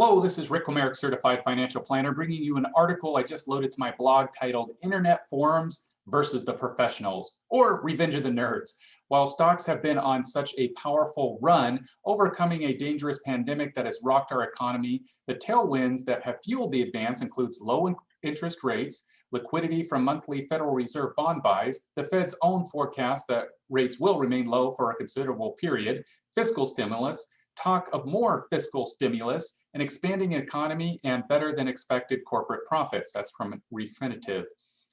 Hello, this is Rick Komarek, Certified Financial Planner, bringing you an article I just loaded to my blog titled Internet Forums versus the Professionals, or Revenge of the Nerds. While stocks have been on such a powerful run, overcoming a dangerous pandemic that has rocked our economy, the tailwinds that have fueled the advance includes low interest rates, liquidity from monthly Federal Reserve bond buys, the Fed's own forecast that rates will remain low for a considerable period, fiscal stimulus, talk of more fiscal stimulus, an expanding economy, and better than expected corporate profits. That's from Refinitiv.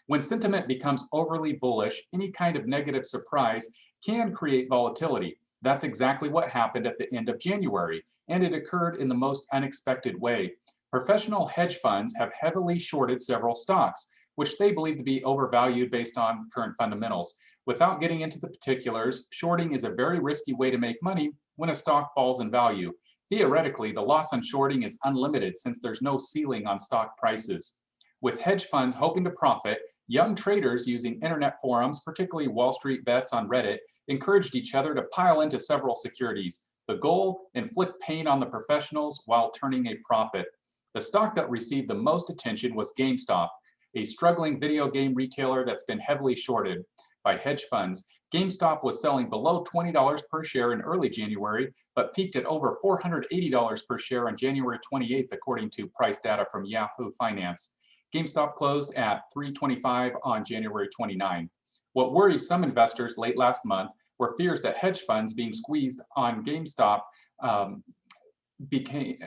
When sentiment becomes overly bullish, any kind of negative surprise can create volatility. That's exactly what happened at the end of January, and it occurred in the most unexpected way. Professional hedge funds have heavily shorted several stocks, which they believe to be overvalued based on current fundamentals. Without getting into the particulars, shorting is a very risky way to make money when a stock falls in value. Theoretically, the loss on shorting is unlimited since there's no ceiling on stock prices. With hedge funds hoping to profit, young traders using internet forums, particularly Wall Street bets on Reddit, encouraged each other to pile into several securities. The goal, inflict pain on the professionals while turning a profit. The stock that received the most attention was GameStop, a struggling video game retailer that's been heavily shorted by hedge funds. GameStop was selling below $20 per share in early January, but peaked at over $480 per share on January 28th, according to price data from Yahoo Finance. GameStop closed at $325 on January 29. What worried some investors late last month were fears that hedge funds being squeezed on GameStop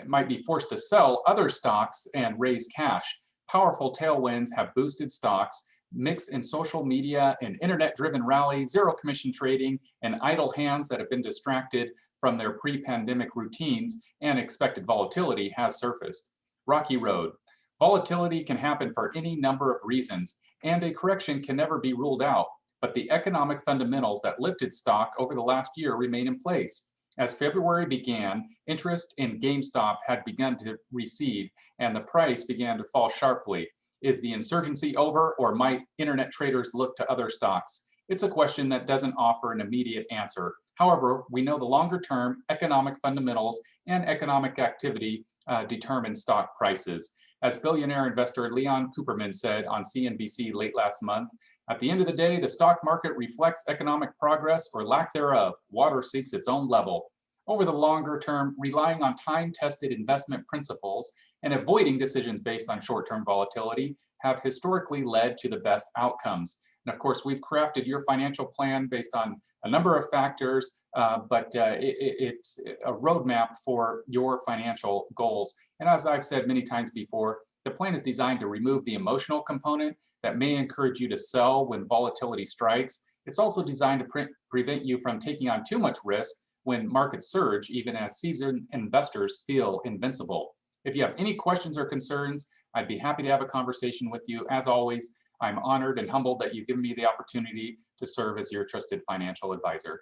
might be forced to sell other stocks and raise cash. Powerful tailwinds have boosted stocks. Mixed in social media and internet-driven rally, zero commission trading, and idle hands that have been distracted from their pre-pandemic routines, and expected volatility has surfaced. Rocky road. Volatility can happen for any number of reasons, and a correction can never be ruled out, but the economic fundamentals that lifted stock over the last year remain in place. As February began, interest in GameStop had begun to recede, and the price began to fall sharply. Is the insurgency over, or might internet traders look to other stocks? It's a question that doesn't offer an immediate answer. However, we know the longer-term economic fundamentals and economic activity determine stock prices. As billionaire investor Leon Cooperman said on CNBC late last month, at the end of the day, the stock market reflects economic progress or lack thereof. Water seeks its own level. Over the longer term, relying on time-tested investment principles and avoiding decisions based on short-term volatility have historically led to the best outcomes. And of course, we've crafted your financial plan based on a number of factors, but it's a roadmap for your financial goals. And as I've said many times before, the plan is designed to remove the emotional component that may encourage you to sell when volatility strikes. It's also designed to prevent you from taking on too much risk when markets surge, even as seasoned investors feel invincible. If you have any questions or concerns, I'd be happy to have a conversation with you. As always, I'm honored and humbled that you've given me the opportunity to serve as your trusted financial advisor.